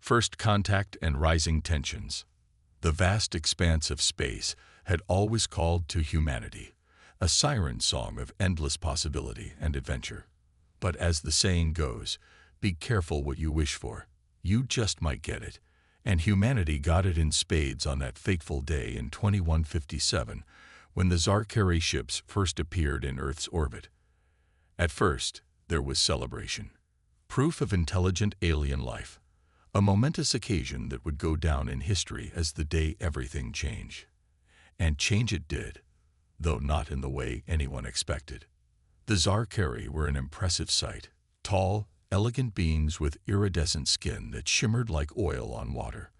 First contact and rising tensions. The vast expanse of space had always called to humanity, a siren song of endless possibility and adventure. But as the saying goes, be careful what you wish for. You just might get it. And humanity got it in spades on that fateful day in 2157, when the Zarkari ships first appeared in Earth's orbit. At first, there was celebration. Proof of intelligent alien life. A momentous occasion that would go down in history as the day everything changed. And change it did, though not in the way anyone expected. The Zarkari were an impressive sight. Tall, elegant beings with iridescent skin that shimmered like oil on water.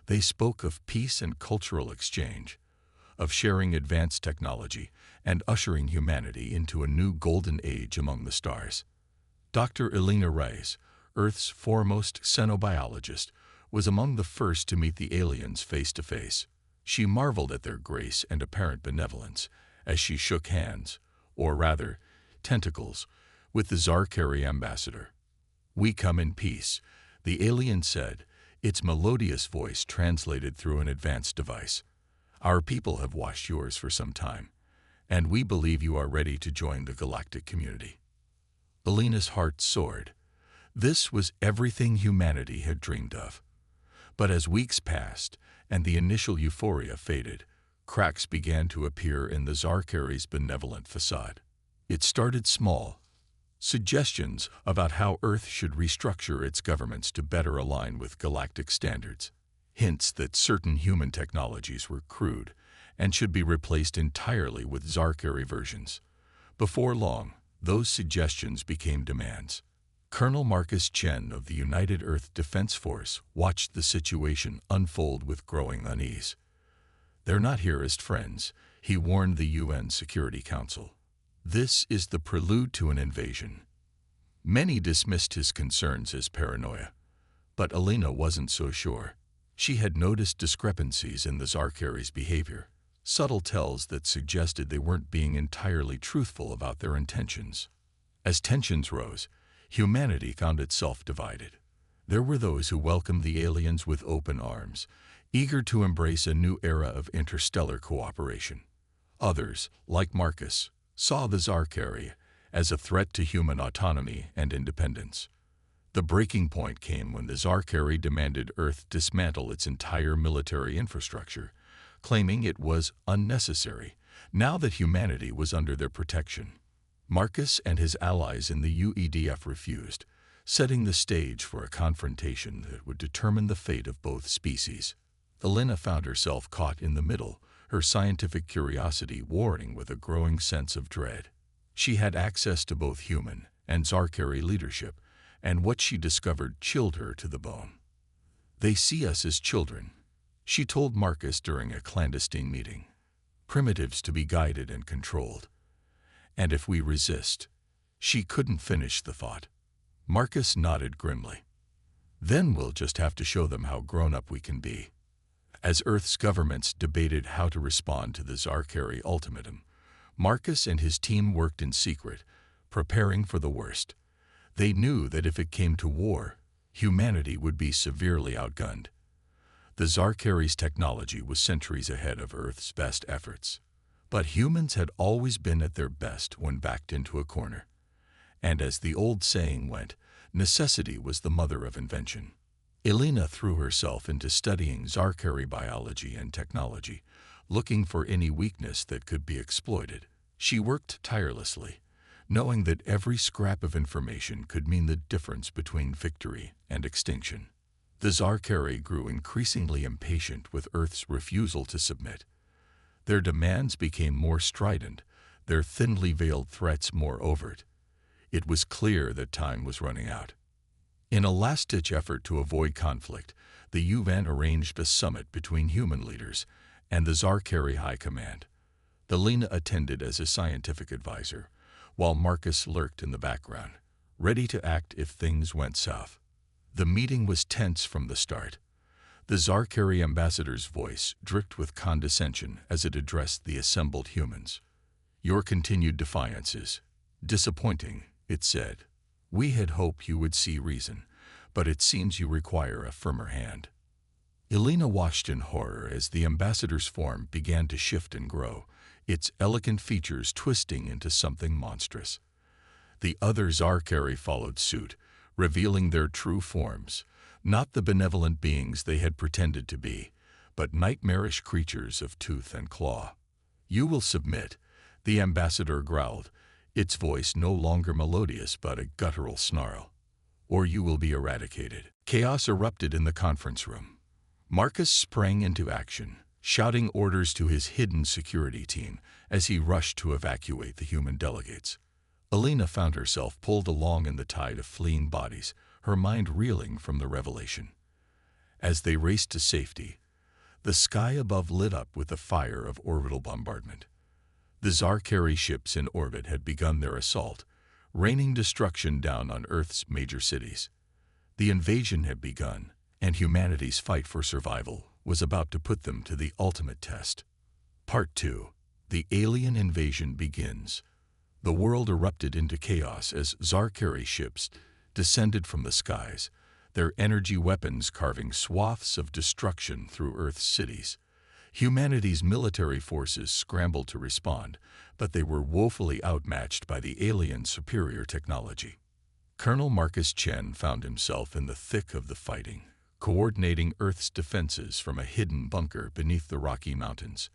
They spoke of peace and cultural exchange, of sharing advanced technology and ushering humanity into a new golden age among the stars. Dr. Elena Reyes, Earth's foremost xenobiologist, was among the first to meet the aliens face to face. She marveled at their grace and apparent benevolence as she shook hands, or rather, tentacles, with the Zarkari ambassador. "We come in peace," the alien said, its melodious voice translated through an advanced device. "Our people have watched yours for some time, and we believe you are ready to join the galactic community." Elena's heart soared. This was everything humanity had dreamed of. But as weeks passed and the initial euphoria faded, cracks began to appear in the Zarkari's benevolent facade. It started small. Suggestions about how Earth should restructure its governments to better align with galactic standards. Hints that certain human technologies were crude and should be replaced entirely with Zarkari versions. Before long, those suggestions became demands. Colonel Marcus Chen of the United Earth Defense Force watched the situation unfold with growing unease. "They're not here as friends," he warned the UN Security Council. "This is the prelude to an invasion." Many dismissed his concerns as paranoia, but Elena wasn't so sure. She had noticed discrepancies in the Zarkari's behavior, subtle tells that suggested they weren't being entirely truthful about their intentions. As tensions rose, humanity found itself divided. There were those who welcomed the aliens with open arms, eager to embrace a new era of interstellar cooperation. Others, like Marcus, saw the Zarkari as a threat to human autonomy and independence. The breaking point came when the Zarkari demanded Earth dismantle its entire military infrastructure, claiming it was unnecessary now that humanity was under their protection. Marcus and his allies in the UEDF refused, setting the stage for a confrontation that would determine the fate of both species. Elena found herself caught in the middle, her scientific curiosity warring with a growing sense of dread. She had access to both human and Zarkari leadership, and what she discovered chilled her to the bone. "They see us as children," she told Marcus during a clandestine meeting. "Primitives to be guided and controlled. And if we resist..." She couldn't finish the thought. Marcus nodded grimly. "Then we'll just have to show them how grown-up we can be." As Earth's governments debated how to respond to the Zarkari ultimatum, Marcus and his team worked in secret, preparing for the worst. They knew that if it came to war, humanity would be severely outgunned. The Zarkari's technology was centuries ahead of Earth's best efforts. But humans had always been at their best when backed into a corner. And as the old saying went, necessity was the mother of invention. Elena threw herself into studying Zarkari biology and technology, looking for any weakness that could be exploited. She worked tirelessly, knowing that every scrap of information could mean the difference between victory and extinction. The Zarkari grew increasingly impatient with Earth's refusal to submit. Their demands became more strident, their thinly veiled threats more overt. It was clear that time was running out. In a last-ditch effort to avoid conflict, the UN arranged a summit between human leaders and the Zarkari High Command. Elena attended as a scientific advisor, while Marcus lurked in the background, ready to act if things went south. The meeting was tense from the start. The Zarkari ambassador's voice dripped with condescension as it addressed the assembled humans. "Your continued defiance is disappointing," it said. "We had hoped you would see reason, but it seems you require a firmer hand." Elena watched in horror as the ambassador's form began to shift and grow, its elegant features twisting into something monstrous. The other Zarkari followed suit, revealing their true forms, not the benevolent beings they had pretended to be, but nightmarish creatures of tooth and claw. "You will submit," the ambassador growled, its voice no longer melodious but a guttural snarl, "or you will be eradicated." Chaos erupted in the conference room. Marcus sprang into action, shouting orders to his hidden security team as he rushed to evacuate the human delegates. Elena found herself pulled along in the tide of fleeing bodies, her mind reeling from the revelation. As they raced to safety, the sky above lit up with the fire of orbital bombardment. The Zarkari ships in orbit had begun their assault, raining destruction down on Earth's major cities. The invasion had begun, and humanity's fight for survival was about to put them to the ultimate test. Part 2. The alien invasion begins. The world erupted into chaos as Zarkari ships descended from the skies, their energy weapons carving swaths of destruction through Earth's cities. Humanity's military forces scrambled to respond, but they were woefully outmatched by the aliens' superior technology. Colonel Marcus Chen found himself in the thick of the fighting, coordinating Earth's defenses from a hidden bunker beneath the Rocky Mountains.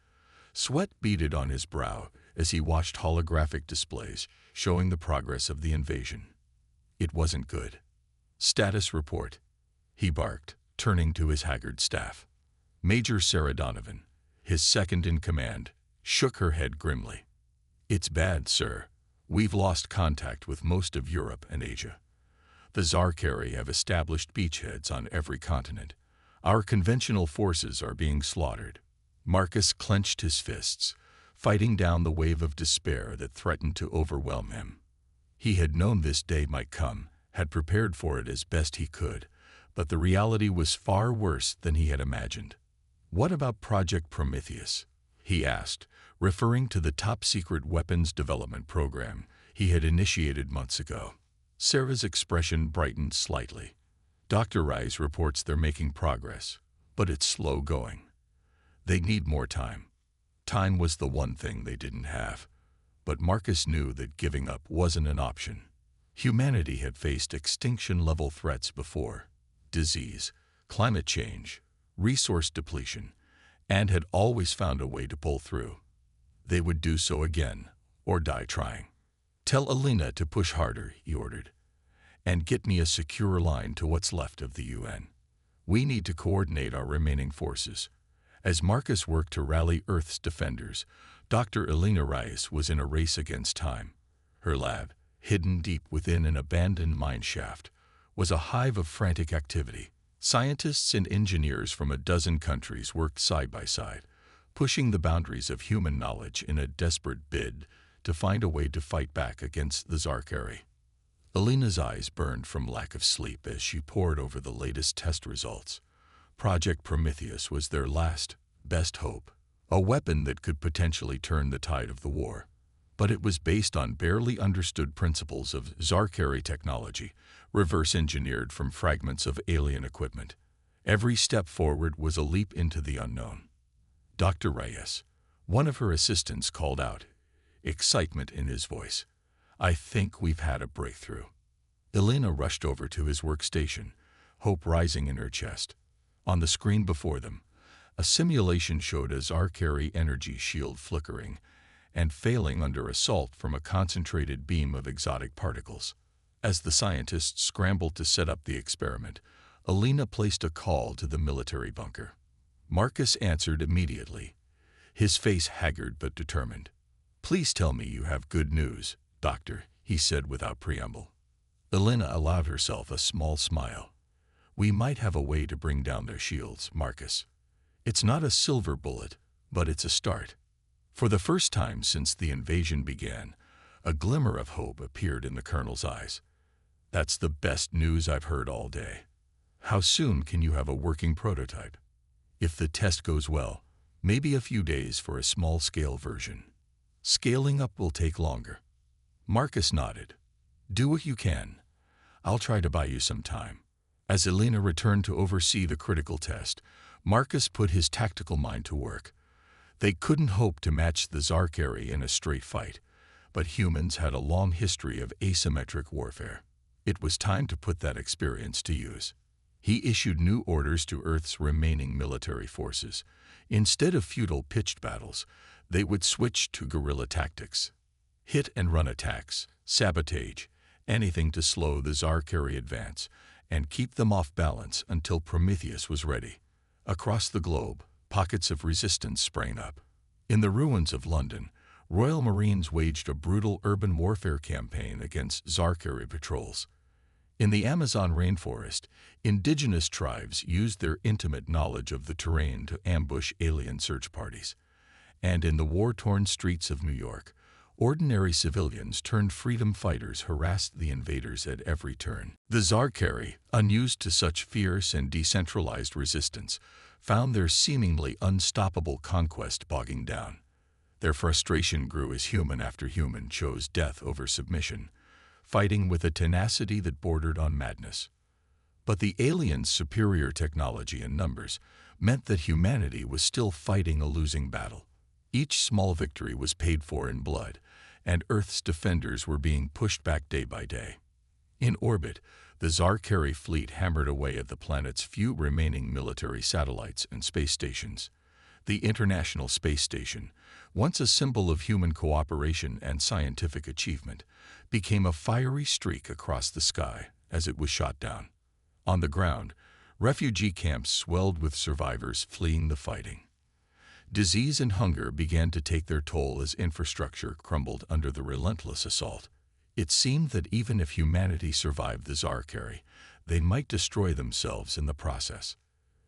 Sweat beaded on his brow as he watched holographic displays showing the progress of the invasion. It wasn't good. "Status report," he barked, turning to his haggard staff. Major Sarah Donovan, his second-in-command, shook her head grimly. "It's bad, sir. We've lost contact with most of Europe and Asia. The Zarkari have established beachheads on every continent. Our conventional forces are being slaughtered." Marcus clenched his fists, fighting down the wave of despair that threatened to overwhelm him. He had known this day might come, had prepared for it as best he could, but the reality was far worse than he had imagined. "What about Project Prometheus?" he asked, referring to the top-secret weapons development program he had initiated months ago. Sarah's expression brightened slightly. "Dr. Rice reports they're making progress, but it's slow going. They need more time." Time was the one thing they didn't have, but Marcus knew that giving up wasn't an option. Humanity had faced extinction-level threats before: disease, climate change, resource depletion, and had always found a way to pull through. They would do so again, or die trying. "Tell Elena to push harder," he ordered, "and get me a secure line to what's left of the UN. We need to coordinate our remaining forces." As Marcus worked to rally Earth's defenders, Dr. Elena Rice was in a race against time. Her lab, hidden deep within an abandoned mine shaft, was a hive of frantic activity. Scientists and engineers from a dozen countries worked side by side, pushing the boundaries of human knowledge in a desperate bid to find a way to fight back against the Zarkari. Elena's eyes burned from lack of sleep as she pored over the latest test results. Project Prometheus was their last, best hope, a weapon that could potentially turn the tide of the war. But it was based on barely understood principles of Zarkari technology, reverse-engineered from fragments of alien equipment. Every step forward was a leap into the unknown. "Dr. Reyes," one of her assistants called out, excitement in his voice, "I think we've had a breakthrough." Elena rushed over to his workstation, hope rising in her chest. On the screen before them, a simulation showed a Zarkari energy shield flickering and failing under assault from a concentrated beam of exotic particles. As the scientists scrambled to set up the experiment, Elena placed a call to the military bunker. Marcus answered immediately, his face haggard but determined. "Please tell me you have good news, Doctor," he said without preamble. Elena allowed herself a small smile. "We might have a way to bring down their shields, Marcus. It's not a silver bullet, but it's a start." For the first time since the invasion began, a glimmer of hope appeared in the colonel's eyes. "That's the best news I've heard all day. How soon can you have a working prototype?" "If the test goes well, maybe a few days for a small-scale version. Scaling up will take longer." Marcus nodded. "Do what you can. I'll try to buy you some time." As Elena returned to oversee the critical test, Marcus put his tactical mind to work. They couldn't hope to match the Zarkari in a straight fight, but humans had a long history of asymmetric warfare. It was time to put that experience to use. He issued new orders to Earth's remaining military forces. Instead of futile pitched battles, they would switch to guerrilla tactics. Hit-and-run attacks, sabotage, anything to slow the Zarkari advance and keep them off balance until Prometheus was ready. Across the globe, pockets of resistance sprang up. In the ruins of London, Royal Marines waged a brutal urban warfare campaign against Zarkari patrols. In the Amazon rainforest, indigenous tribes used their intimate knowledge of the terrain to ambush alien search parties. And in the war-torn streets of New York, ordinary civilians turned freedom fighters harassed the invaders at every turn. The Zarkari, unused to such fierce and decentralized resistance, found their seemingly unstoppable conquest bogging down. Their frustration grew as human after human chose death over submission, fighting with a tenacity that bordered on madness. But the aliens' superior technology and numbers meant that humanity was still fighting a losing battle. Each small victory was paid for in blood, and Earth's defenders were being pushed back day by day. In orbit, the Zarkari fleet hammered away at the planet's few remaining military satellites and space stations. The International Space Station, once a symbol of human cooperation and scientific achievement, became a fiery streak across the sky as it was shot down. On the ground, refugee camps swelled with survivors fleeing the fighting. Disease and hunger began to take their toll as infrastructure crumbled under the relentless assault. It seemed that even if humanity survived the Zarkari, they might destroy themselves in the process.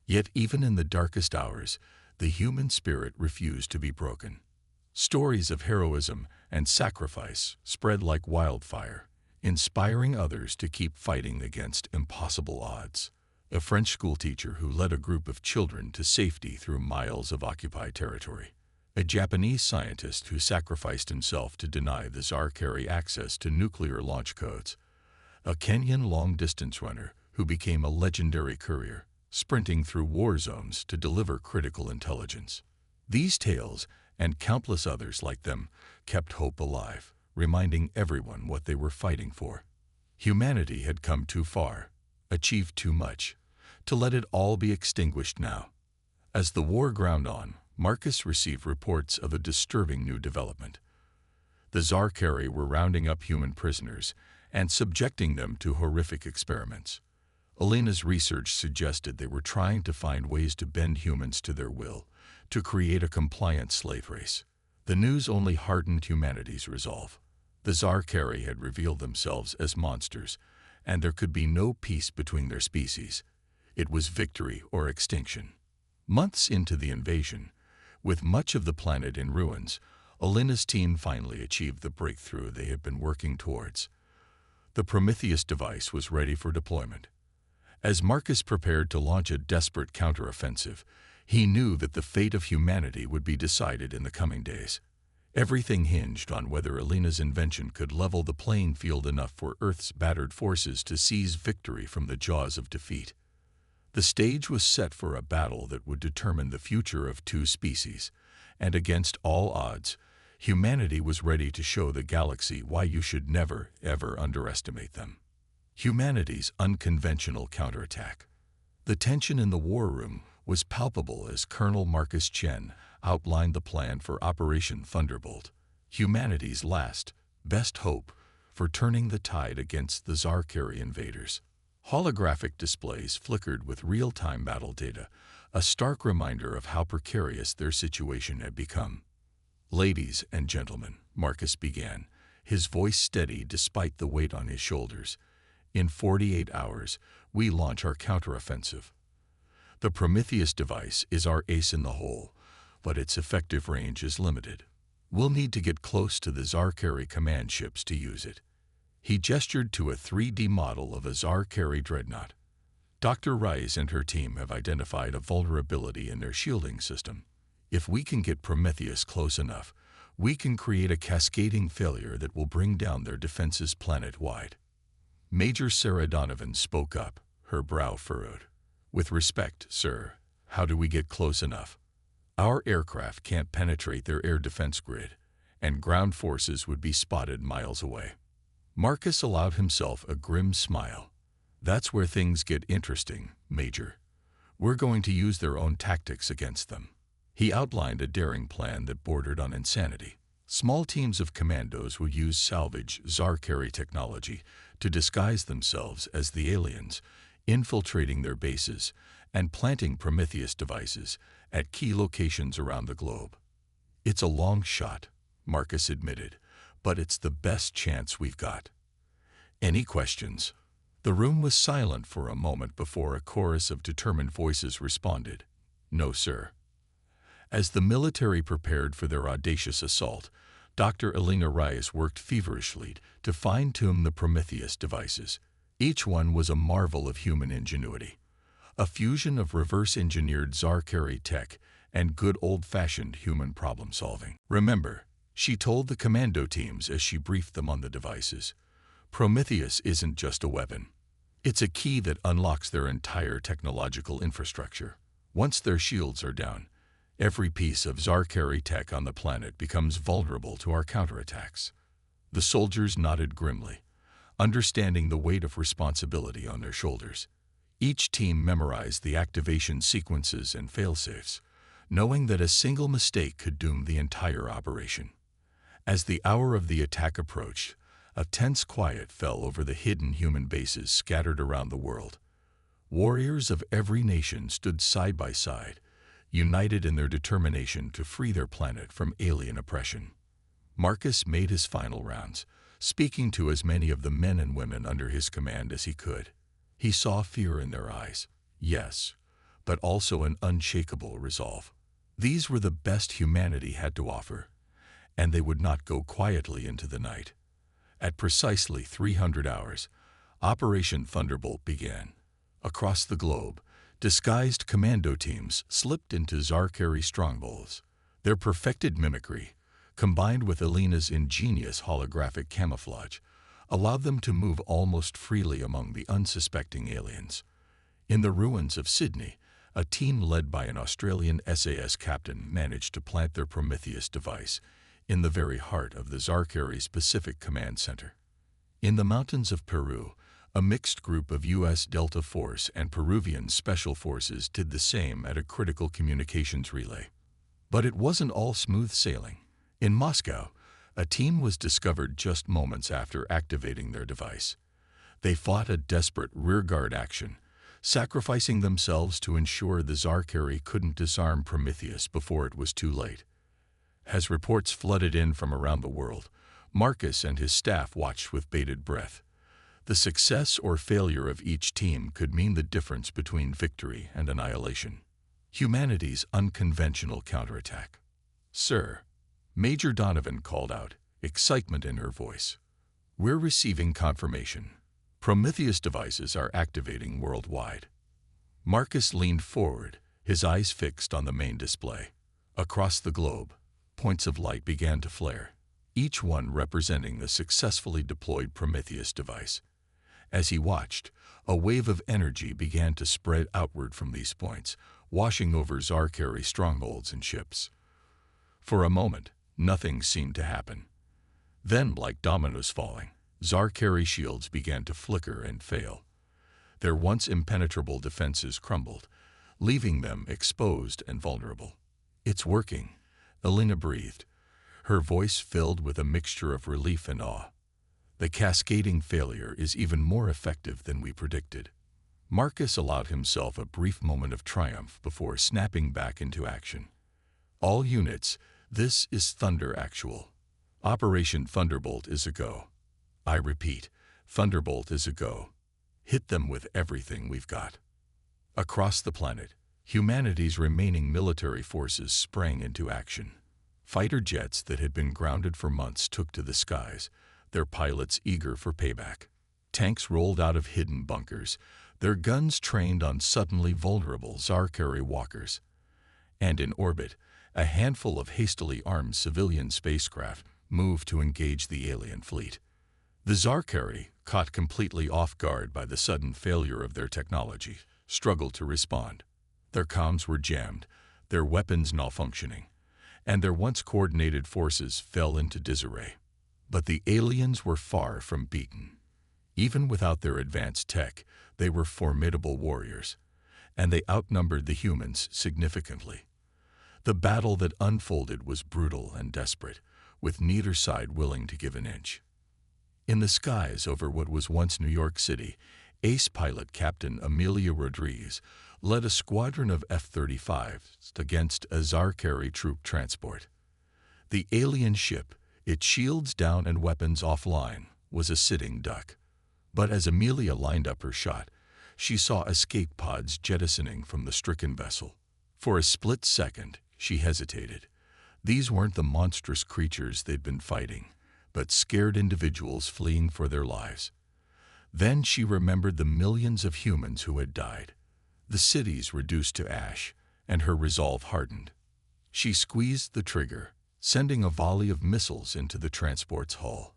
Yet even in the darkest hours, the human spirit refused to be broken. Stories of heroism and sacrifice spread like wildfire, inspiring others to keep fighting against impossible odds. A French schoolteacher who led a group of children to safety through miles of occupied territory. A Japanese scientist who sacrificed himself to deny the Zarkari access to nuclear launch codes. A Kenyan long-distance runner who became a legendary courier, sprinting through war zones to deliver critical intelligence. These tales, and countless others like them, kept hope alive, reminding everyone what they were fighting for. Humanity had come too far, achieved too much, to let it all be extinguished now. As the war ground on, Marcus received reports of a disturbing new development. The Zarkari were rounding up human prisoners and subjecting them to horrific experiments. Elena's research suggested they were trying to find ways to bend humans to their will, to create a compliant slave race. The news only hardened humanity's resolve. The Zarkari had revealed themselves as monsters, and there could be no peace between their species. It was victory or extinction. Months into the invasion, with much of the planet in ruins, Elena's team finally achieved the breakthrough they had been working towards. The Prometheus device was ready for deployment. As Marcus prepared to launch a desperate counteroffensive, he knew that the fate of humanity would be decided in the coming days. Everything hinged on whether Elena's invention could level the playing field enough for Earth's battered forces to seize victory from the jaws of defeat. The stage was set for a battle that would determine the future of two species, and against all odds, humanity was ready to show the galaxy why you should never, ever underestimate them. Humanity's unconventional counterattack. The tension in the war room was palpable as Colonel Marcus Chen outlined the plan for Operation Thunderbolt, humanity's last, best hope for turning the tide against the Zarkari invaders. Holographic displays flickered with real-time battle data, a stark reminder of how precarious their situation had become. "Ladies and gentlemen," Marcus began, his voice steady despite the weight on his shoulders, "in 48 hours, we launch our counteroffensive. The Prometheus device is our ace in the hole, but its effective range is limited. We'll need to get close to the Zarkari command ships to use it." He gestured to a 3D model of a Zarkari dreadnought. "Dr. Rice and her team have identified a vulnerability in their shielding system. If we can get Prometheus close enough, we can create a cascading failure that will bring down their defenses planet-wide." Major Sarah Donovan spoke up, her brow furrowed. "With respect, sir, how do we get close enough? Our aircraft can't penetrate their air defense grid, and ground forces would be spotted miles away." Marcus allowed himself a grim smile. "That's where things get interesting, Major. We're going to use their own tactics against them." He outlined a daring plan that bordered on insanity. Small teams of commandos would use salvage Zarkari technology to disguise themselves as the aliens, infiltrating their bases and planting Prometheus devices at key locations around the globe. "It's a long shot," Marcus admitted, "but it's the best chance we've got. Any questions?" The room was silent for a moment before a chorus of determined voices responded, "No, sir." As the military prepared for their audacious assault, Dr. Elena Reyes worked feverishly to fine-tune the Prometheus devices. Each one was a marvel of human ingenuity, a fusion of reverse-engineered Zarkari tech and good old-fashioned human problem-solving. "Remember," she told the commando teams as she briefed them on the devices, "Prometheus isn't just a weapon. It's a key that unlocks their entire technological infrastructure. Once their shields are down, every piece of Zarkari tech on the planet becomes vulnerable to our counterattacks." The soldiers nodded grimly, understanding the weight of responsibility on their shoulders. Each team memorized the activation sequences and failsafes, knowing that a single mistake could doom the entire operation. As the hour of the attack approached, a tense quiet fell over the hidden human bases scattered around the world. Warriors of every nation stood side by side, united in their determination to free their planet from alien oppression. Marcus made his final rounds, speaking to as many of the men and women under his command as he could. He saw fear in their eyes, yes, but also an unshakable resolve. These were the best humanity had to offer, and they would not go quietly into the night. At precisely 300 hours, Operation Thunderbolt began. Across the globe, disguised commando teams slipped into Zarkari strongholds. Their perfected mimicry, combined with Elena's ingenious holographic camouflage, allowed them to move almost freely among the unsuspecting aliens. In the ruins of Sydney, a team led by an Australian SAS captain managed to plant their Prometheus device in the very heart of the Zarkari's Pacific Command Center. In the mountains of Peru, a mixed group of U.S. Delta Force and Peruvian Special Forces did the same at a critical communications relay. But it wasn't all smooth sailing. In Moscow, a team was discovered just moments after activating their device. They fought a desperate rearguard action, sacrificing themselves to ensure the Zarkari couldn't disarm Prometheus before it was too late. As reports flooded in from around the world, Marcus and his staff watched with bated breath. The success or failure of each team could mean the difference between victory and annihilation. Humanity's unconventional counterattack. "Sir," Major Donovan called out, excitement in her voice, "we're receiving confirmation. Prometheus devices are activating worldwide." Marcus leaned forward, his eyes fixed on the main display. Across the globe, points of light began to flare, each one representing the successfully deployed Prometheus device. As he watched, a wave of energy began to spread outward from these points, washing over Zarkari strongholds and ships. For a moment, nothing seemed to happen. Then, like dominoes falling, Zarkari shields began to flicker and fail. Their once impenetrable defenses crumbled, leaving them exposed and vulnerable. "It's working," Elena breathed, her voice filled with a mixture of relief and awe. "The cascading failure is even more effective than we predicted." Marcus allowed himself a brief moment of triumph before snapping back into action. "All units, this is Thunder Actual. Operation Thunderbolt is a go. I repeat, Thunderbolt is a go. Hit them with everything we've got." Across the planet, humanity's remaining military forces sprang into action. Fighter jets that had been grounded for months took to the skies, their pilots eager for payback. Tanks rolled out of hidden bunkers, their guns trained on suddenly vulnerable Zarkari walkers. And in orbit, a handful of hastily armed civilian spacecraft moved to engage the alien fleet. The Zarkari, caught completely off guard by the sudden failure of their technology, struggled to respond. Their comms were jammed, their weapons malfunctioning, and their once coordinated forces fell into disarray. But the aliens were far from beaten. Even without their advanced tech, they were formidable warriors, and they outnumbered the humans significantly. The battle that unfolded was brutal and desperate, with neither side willing to give an inch. In the skies over what was once New York City, ace pilot Captain Amelia Rodriguez led a squadron of F-35s against a Zarkari troop transport. The alien ship, its shields down and weapons offline, was a sitting duck. But as Amelia lined up her shot, she saw escape pods jettisoning from the stricken vessel. For a split second, she hesitated. These weren't the monstrous creatures they'd been fighting, but scared individuals fleeing for their lives. Then she remembered the millions of humans who had died, the cities reduced to ash, and her resolve hardened. She squeezed the trigger, sending a volley of missiles into the transport's hull.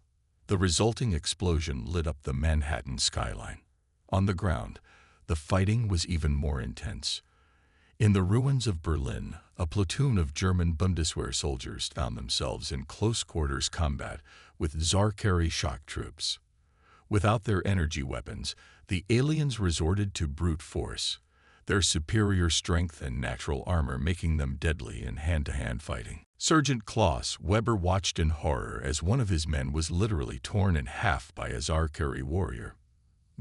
The resulting explosion lit up the Manhattan skyline. On the ground, the fighting was even more intense. In the ruins of Berlin, a platoon of German Bundeswehr soldiers found themselves in close-quarters combat with Zarkari shock troops. Without their energy weapons, the aliens resorted to brute force, their superior strength and natural armor making them deadly in hand-to-hand fighting. Sergeant Klaus Weber watched in horror as one of his men was literally torn in half by a Zarkari warrior.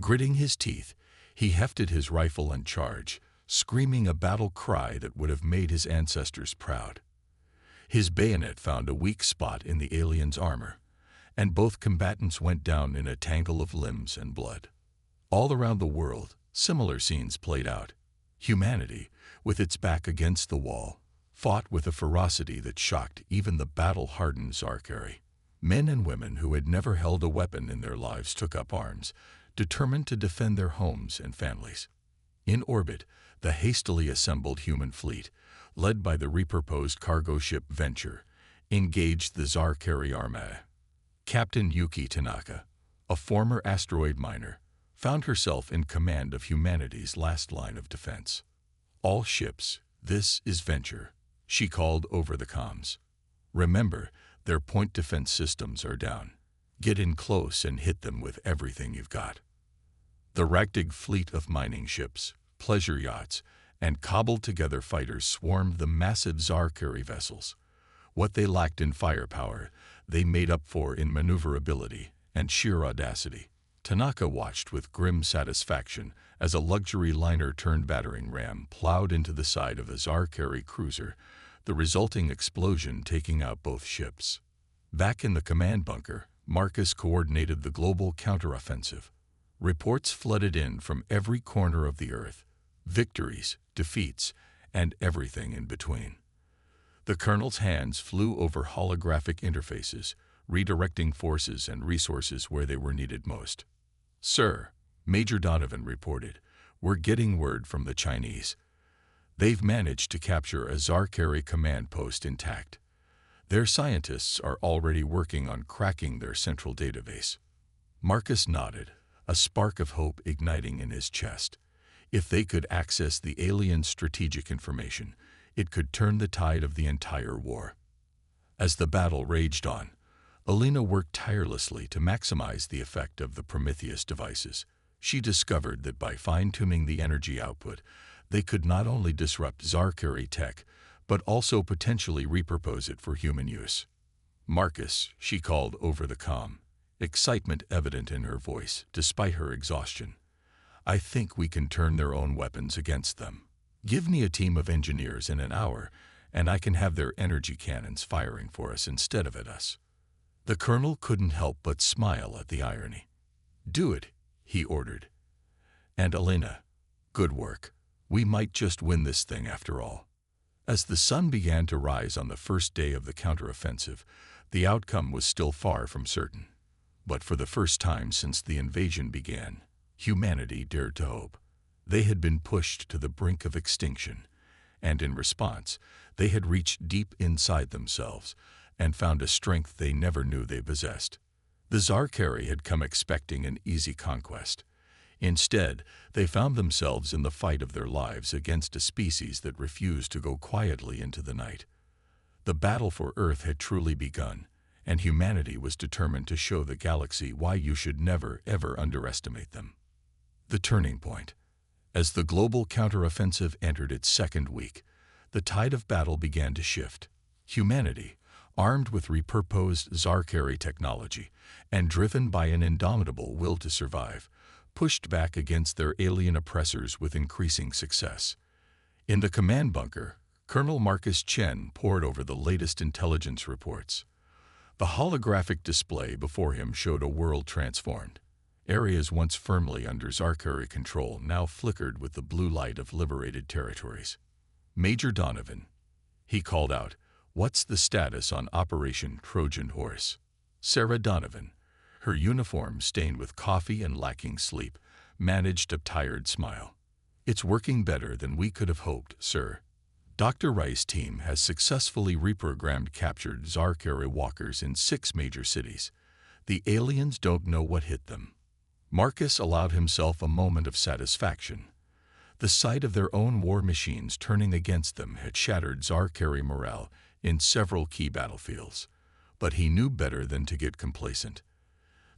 Gritting his teeth, he hefted his rifle and charged, screaming a battle cry that would have made his ancestors proud. His bayonet found a weak spot in the alien's armor, and both combatants went down in a tangle of limbs and blood. All around the world, similar scenes played out. Humanity, with its back against the wall, fought with a ferocity that shocked even the battle-hardened Zarkari. Men and women who had never held a weapon in their lives took up arms, determined to defend their homes and families. In orbit, the hastily assembled human fleet, led by the repurposed cargo ship Venture, engaged the Zarkari armada. Captain Yuki Tanaka, a former asteroid miner, found herself in command of humanity's last line of defense. "All ships, this is Venture," she called over the comms. "Remember, their point defense systems are down. Get in close and hit them with everything you've got." The ragtag fleet of mining ships, pleasure yachts, and cobbled-together fighters swarmed the massive Zarkari vessels. What they lacked in firepower, they made up for in maneuverability and sheer audacity. Tanaka watched with grim satisfaction as a luxury liner-turned battering ram plowed into the side of a Zarkari cruiser, the resulting explosion taking out both ships. Back in the command bunker, Marcus coordinated the global counteroffensive. Reports flooded in from every corner of the Earth, victories, defeats, and everything in between. The colonel's hands flew over holographic interfaces, redirecting forces and resources where they were needed most. "Sir," Major Donovan reported, "we're getting word from the Chinese. They've managed to capture a Zarkari command post intact. Their scientists are already working on cracking their central database." Marcus nodded, a spark of hope igniting in his chest. If they could access the alien strategic information, it could turn the tide of the entire war. As the battle raged on, Alina worked tirelessly to maximize the effect of the Prometheus devices. She discovered that by fine-tuning the energy output, they could not only disrupt Zarkari tech, but also potentially repurpose it for human use. "Marcus," she called over the comm, excitement evident in her voice despite her exhaustion. "I think we can turn their own weapons against them. Give me a team of engineers in an hour, and I can have their energy cannons firing for us instead of at us." The colonel couldn't help but smile at the irony. "Do it," he ordered. "And Elena, good work. We might just win this thing after all." As the sun began to rise on the first day of the counteroffensive, the outcome was still far from certain. But for the first time since the invasion began, humanity dared to hope. They had been pushed to the brink of extinction, and in response, they had reached deep inside themselves and found a strength they never knew they possessed. The Zarkari had come expecting an easy conquest. Instead, they found themselves in the fight of their lives against a species that refused to go quietly into the night. The battle for Earth had truly begun, and humanity was determined to show the galaxy why you should never, ever underestimate them. The turning point. As the global counteroffensive entered its second week, the tide of battle began to shift. Humanity, armed with repurposed Zarkari technology and driven by an indomitable will to survive, pushed back against their alien oppressors with increasing success. In the command bunker, Colonel Marcus Chen pored over the latest intelligence reports. The holographic display before him showed a world transformed. Areas once firmly under Zarkari control now flickered with the blue light of liberated territories. "Major Donovan," he called out, "what's the status on Operation Trojan Horse?" Sarah Donovan, her uniform stained with coffee and lacking sleep, managed a tired smile. "It's working better than we could have hoped, sir. Dr. Rice's team has successfully reprogrammed captured Zarkari walkers in 6 major cities. The aliens don't know what hit them." Marcus allowed himself a moment of satisfaction. The sight of their own war machines turning against them had shattered Zarkari morale in several key battlefields. But he knew better than to get complacent.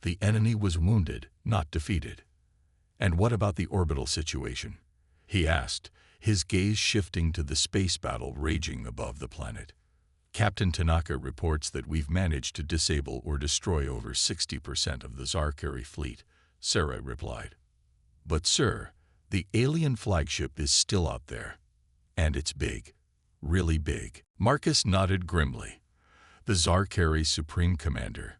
The enemy was wounded, not defeated. "And what about the orbital situation?" he asked, his gaze shifting to the space battle raging above the planet. "Captain Tanaka reports that we've managed to disable or destroy over 60% of the Zarkari fleet," Sarah replied. "But sir, the alien flagship is still out there. And it's big. Really big." Marcus nodded grimly. The Zarkari's supreme commander,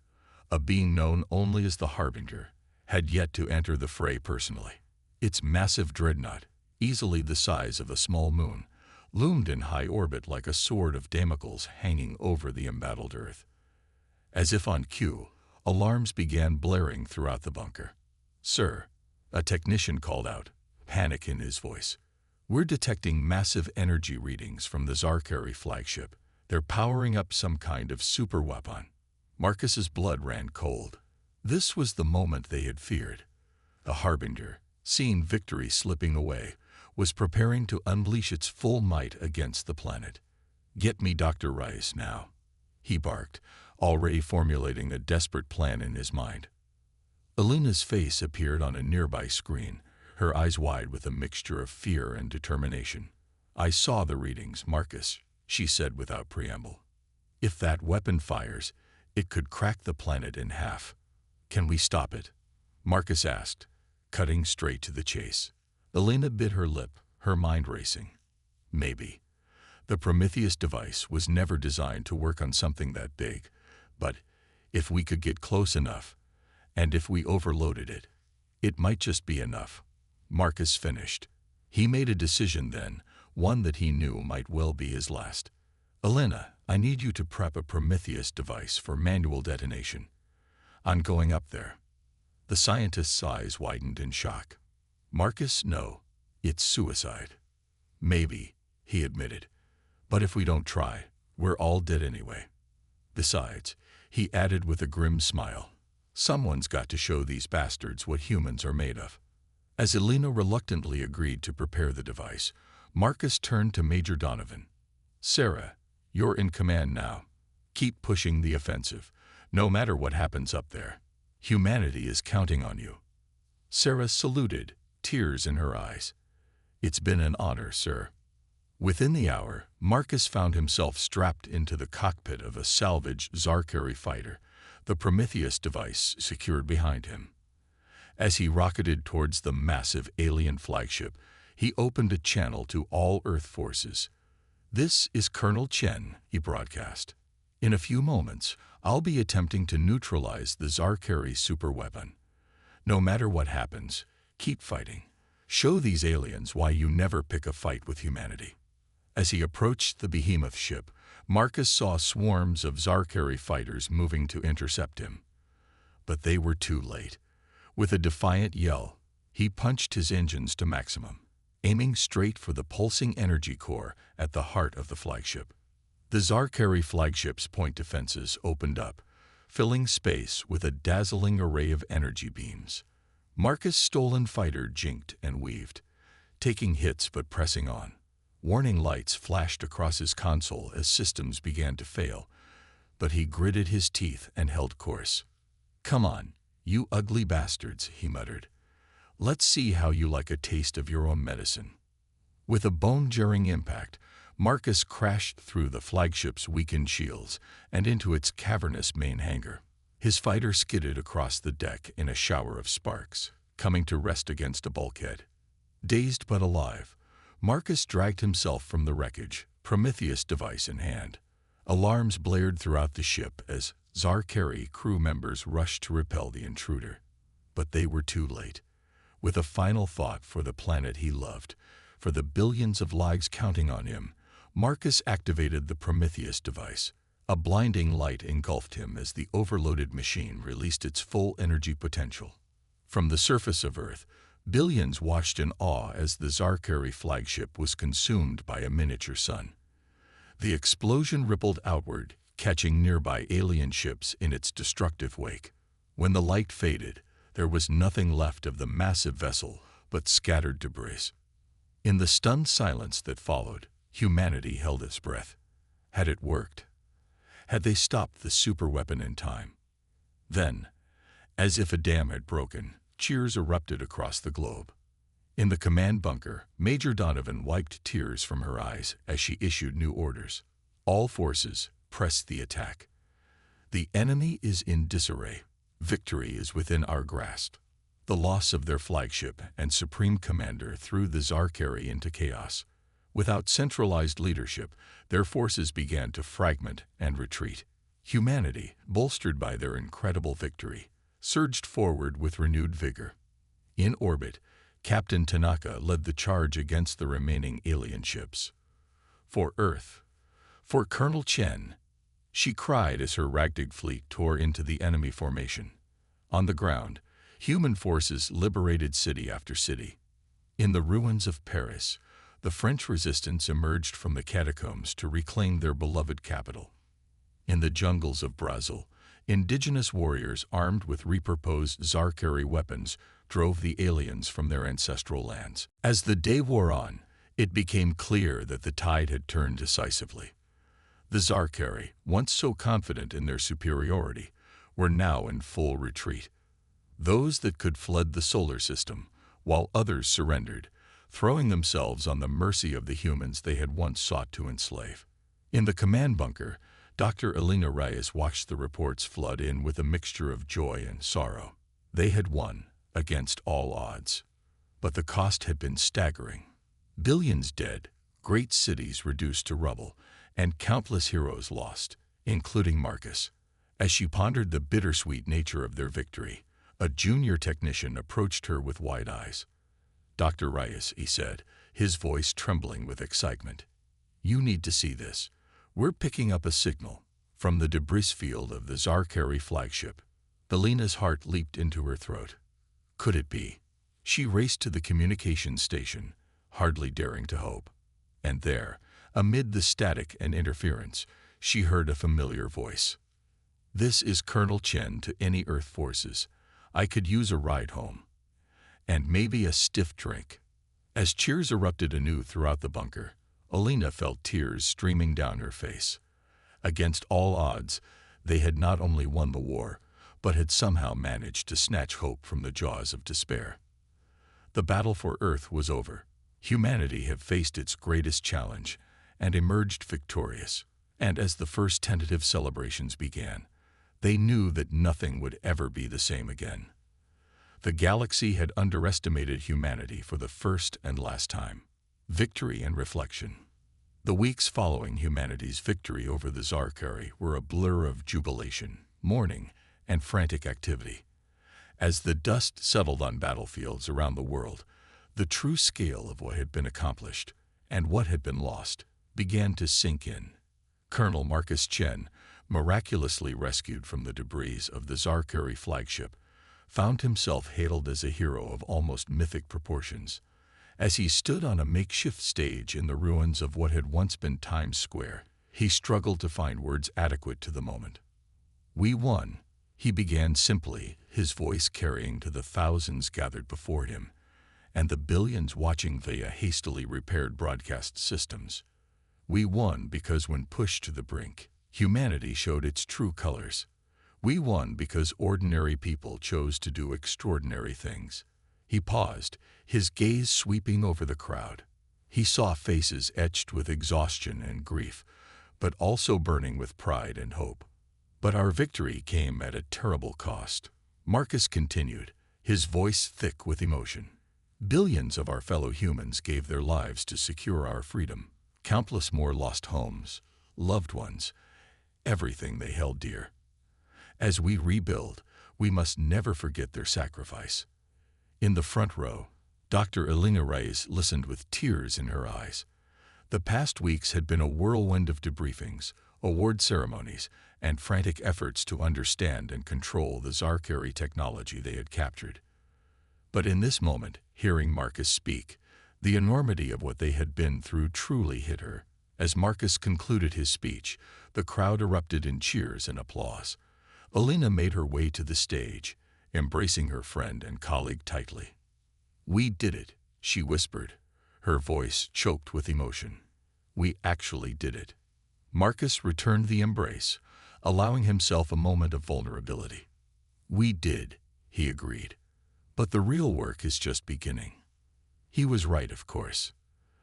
a being known only as the Harbinger, had yet to enter the fray personally. Its massive dreadnought, easily the size of a small moon, loomed in high orbit like a sword of Damocles hanging over the embattled Earth. As if on cue, alarms began blaring throughout the bunker. "Sir," a technician called out, panic in his voice, "we're detecting massive energy readings from the Zarkari flagship. They're powering up some kind of superweapon." Marcus's blood ran cold. This was the moment they had feared. The Harbinger, seeing victory slipping away, was preparing to unleash its full might against the planet. "Get me Dr. Rice now," he barked, already formulating a desperate plan in his mind. Alina's face appeared on a nearby screen, her eyes wide with a mixture of fear and determination. "I saw the readings, Marcus," she said without preamble. "If that weapon fires, it could crack the planet in half. Can we stop it?" Marcus asked, cutting straight to the chase. Alina bit her lip, her mind racing. Maybe. The Prometheus device was never designed to work on something that big, but if we could get close enough, and if we overloaded it, it might just be enough. Marcus finished. He made a decision then, one that he knew might well be his last. "Alina, I need you to prep a Prometheus device for manual detonation. I'm going up there." The scientist's eyes widened in shock. "Marcus, no. It's suicide." "Maybe," he admitted. "But if we don't try, we're all dead anyway. Besides," he added with a grim smile, "someone's got to show these bastards what humans are made of." As Alina reluctantly agreed to prepare the device, Marcus turned to Major Donovan. "Sarah, you're in command now. Keep pushing the offensive, no matter what happens up there. Humanity is counting on you." Sarah saluted, tears in her eyes. "It's been an honor, sir." Within the hour, Marcus found himself strapped into the cockpit of a salvage Zarkari fighter, the Prometheus device secured behind him. As he rocketed towards the massive alien flagship, he opened a channel to all Earth forces. "This is Colonel Chen," he broadcast. "In a few moments, I'll be attempting to neutralize the Zarkari superweapon. No matter what happens, keep fighting. Show these aliens why you never pick a fight with humanity." As he approached the behemoth ship, Marcus saw swarms of Zarkari fighters moving to intercept him. But they were too late. With a defiant yell, he punched his engines to maximum, aiming straight for the pulsing energy core at the heart of the flagship. The Zarkari flagship's point defenses opened up, filling space with a dazzling array of energy beams. Marcus' stolen fighter jinked and weaved, taking hits but pressing on. Warning lights flashed across his console as systems began to fail, but he gritted his teeth and held course. "Come on, you ugly bastards," he muttered. "Let's see how you like a taste of your own medicine." With a bone-jarring impact, Marcus crashed through the flagship's weakened shields and into its cavernous main hangar. His fighter skidded across the deck in a shower of sparks, coming to rest against a bulkhead. Dazed but alive, Marcus dragged himself from the wreckage, Prometheus device in hand. Alarms blared throughout the ship as Zarkari crew members rushed to repel the intruder. But they were too late. With a final thought for the planet he loved, for the billions of lives counting on him, Marcus activated the Prometheus device. A blinding light engulfed him as the overloaded machine released its full energy potential. From the surface of Earth, billions watched in awe as the Zarkari flagship was consumed by a miniature sun. The explosion rippled outward, catching nearby alien ships in its destructive wake. When the light faded, there was nothing left of the massive vessel but scattered debris. In the stunned silence that followed, humanity held its breath. Had it worked? Had they stopped the superweapon in time? Then, as if a dam had broken, cheers erupted across the globe. In the command bunker, Major Donovan wiped tears from her eyes as she issued new orders. All forces, press the attack. The enemy is in disarray. Victory is within our grasp. The loss of their flagship and supreme commander threw the Zarkari into chaos. Without centralized leadership, their forces began to fragment and retreat. Humanity, bolstered by their incredible victory, surged forward with renewed vigor. In orbit, Captain Tanaka led the charge against the remaining alien ships. "For Earth, for Colonel Chen," she cried as her ragtag fleet tore into the enemy formation. On the ground, human forces liberated city after city. In the ruins of Paris, the French resistance emerged from the catacombs to reclaim their beloved capital. In the jungles of Brazil, indigenous warriors armed with repurposed Zarkari weapons drove the aliens from their ancestral lands. As the day wore on, it became clear that the tide had turned decisively. The Zarkari, once so confident in their superiority, were now in full retreat. Those that could fled the solar system, while others surrendered, throwing themselves on the mercy of the humans they had once sought to enslave. In the command bunker, Dr. Elena Reyes watched the reports flood in with a mixture of joy and sorrow. They had won, against all odds. But the cost had been staggering. Billions dead, great cities reduced to rubble, and countless heroes lost, including Marcus. As she pondered the bittersweet nature of their victory, a junior technician approached her with wide eyes. "Dr. Reyes," he said, his voice trembling with excitement. "You need to see this. We're picking up a signal from the debris field of the Zarkari flagship." Belena's heart leaped into her throat. Could it be? She raced to the communications station, hardly daring to hope. And there, amid the static and interference, she heard a familiar voice. "This is Colonel Chen to any Earth forces. I could use a ride home. And maybe a stiff drink." As cheers erupted anew throughout the bunker, Elena felt tears streaming down her face. Against all odds, they had not only won the war, but had somehow managed to snatch hope from the jaws of despair. The battle for Earth was over. Humanity had faced its greatest challenge and emerged victorious. And as the first tentative celebrations began, they knew that nothing would ever be the same again. The galaxy had underestimated humanity for the first and last time. Victory and reflection. The weeks following humanity's victory over the Zarkari were a blur of jubilation, mourning, and frantic activity. As the dust settled on battlefields around the world, the true scale of what had been accomplished and what had been lost began to sink in. Colonel Marcus Chen, miraculously rescued from the debris of the Zarkari flagship, found himself hailed as a hero of almost mythic proportions. As he stood on a makeshift stage in the ruins of what had once been Times Square, he struggled to find words adequate to the moment. "We won," he began simply, his voice carrying to the thousands gathered before him, and the billions watching via hastily repaired broadcast systems. "We won because when pushed to the brink, humanity showed its true colors. We won because ordinary people chose to do extraordinary things." He paused, his gaze sweeping over the crowd. He saw faces etched with exhaustion and grief, but also burning with pride and hope. "But our victory came at a terrible cost," Marcus continued, his voice thick with emotion. "Billions of our fellow humans gave their lives to secure our freedom. Countless more lost homes, loved ones, everything they held dear. As we rebuild, we must never forget their sacrifice." In the front row, Dr. Elena Reyes listened with tears in her eyes. The past weeks had been a whirlwind of debriefings, award ceremonies, and frantic efforts to understand and control the Zarkari technology they had captured. But in this moment, hearing Marcus speak, the enormity of what they had been through truly hit her. As Marcus concluded his speech, the crowd erupted in cheers and applause. Elena made her way to the stage, embracing her friend and colleague tightly. "We did it," she whispered, her voice choked with emotion. "We actually did it." Marcus returned the embrace, allowing himself a moment of vulnerability. "We did," he agreed. "But the real work is just beginning." He was right, of course.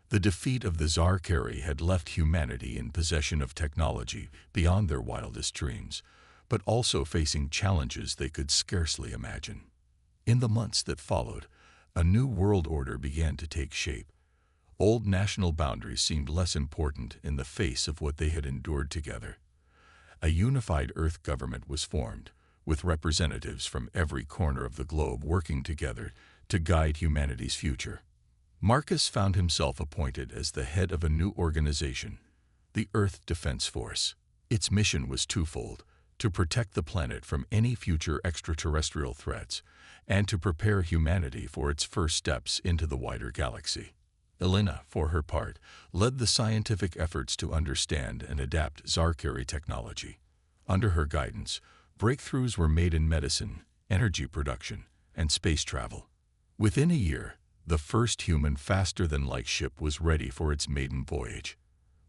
The defeat of the Zarkari had left humanity in possession of technology beyond their wildest dreams, but also facing challenges they could scarcely imagine. In the months that followed, a new world order began to take shape. Old national boundaries seemed less important in the face of what they had endured together. A unified Earth government was formed, with representatives from every corner of the globe working together to guide humanity's future. Marcus found himself appointed as the head of a new organization, the Earth Defense Force. Its mission was twofold: to protect the planet from any future extraterrestrial threats, and to prepare humanity for its first steps into the wider galaxy. Elena, for her part, led the scientific efforts to understand and adapt Zarkari technology. Under her guidance, breakthroughs were made in medicine, energy production, and space travel. Within a year, the first human faster-than-light ship was ready for its maiden voyage.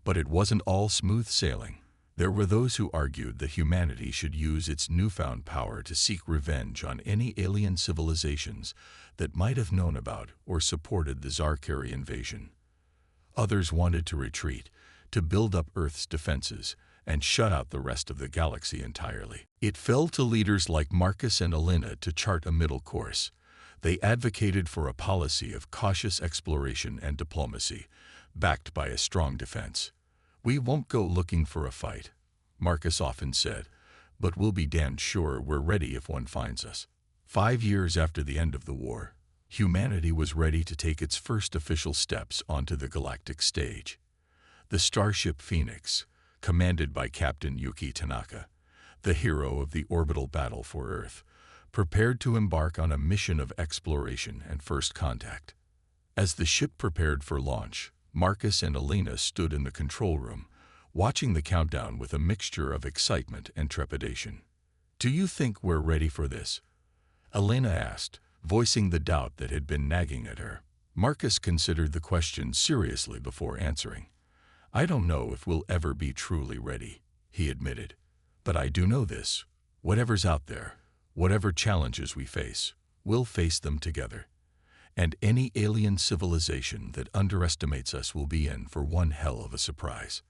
But it wasn't all smooth sailing. There were those who argued that humanity should use its newfound power to seek revenge on any alien civilizations that might have known about or supported the Zarkari invasion. Others wanted to retreat, to build up Earth's defenses, and shut out the rest of the galaxy entirely. It fell to leaders like Marcus and Elena to chart a middle course. They advocated for a policy of cautious exploration and diplomacy, backed by a strong defense. "We won't go looking for a fight," Marcus often said, "but we'll be damned sure we're ready if one finds us." 5 years after the end of the war, humanity was ready to take its first official steps onto the galactic stage. The starship Phoenix, commanded by Captain Yuki Tanaka, the hero of the orbital battle for Earth, prepared to embark on a mission of exploration and first contact. As the ship prepared for launch, Marcus and Elena stood in the control room, watching the countdown with a mixture of excitement and trepidation. "Do you think we're ready for this?" Elena asked, voicing the doubt that had been nagging at her. Marcus considered the question seriously before answering. "I don't know if we'll ever be truly ready," he admitted. "But I do know this: whatever's out there, whatever challenges we face, we'll face them together. And any alien civilization that underestimates us will be in for one hell of a surprise."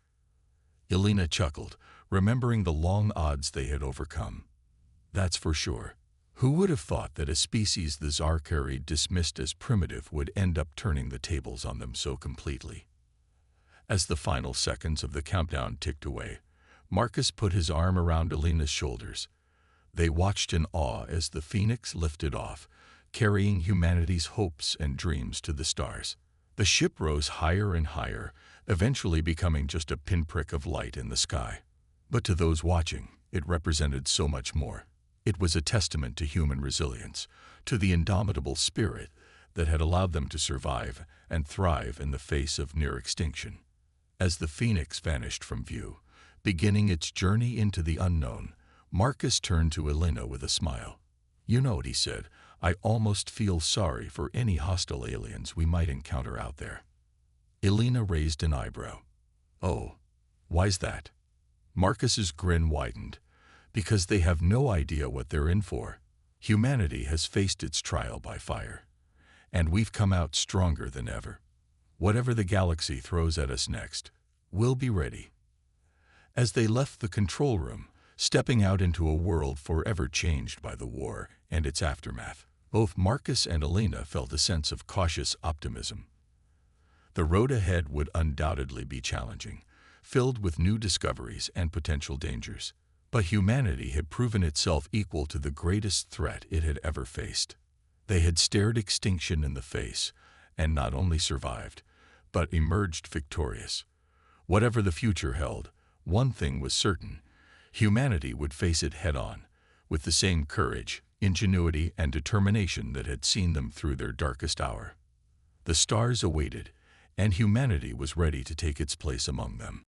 Elena chuckled, remembering the long odds they had overcome. "That's for sure. Who would have thought that a species the Zarkari dismissed as primitive would end up turning the tables on them so completely?" As the final seconds of the countdown ticked away, Marcus put his arm around Elena's shoulders. They watched in awe as the Phoenix lifted off, carrying humanity's hopes and dreams to the stars. The ship rose higher and higher, eventually becoming just a pinprick of light in the sky. But to those watching, it represented so much more. It was a testament to human resilience, to the indomitable spirit that had allowed them to survive and thrive in the face of near extinction. As the Phoenix vanished from view, beginning its journey into the unknown, Marcus turned to Elena with a smile. "You know what," he said, "I almost feel sorry for any hostile aliens we might encounter out there." Elena raised an eyebrow. "Oh, why's that?" Marcus's grin widened. "Because they have no idea what they're in for. Humanity has faced its trial by fire, and we've come out stronger than ever. Whatever the galaxy throws at us next, we'll be ready." As they left the control room, stepping out into a world forever changed by the war and its aftermath, both Marcus and Elena felt a sense of cautious optimism. The road ahead would undoubtedly be challenging, filled with new discoveries and potential dangers, but humanity had proven itself equal to the greatest threat it had ever faced. They had stared extinction in the face, and not only survived, but emerged victorious. Whatever the future held, one thing was certain: humanity would face it head-on, with the same courage, ingenuity, and determination that had seen them through their darkest hour. The stars awaited, and humanity was ready to take its place among them.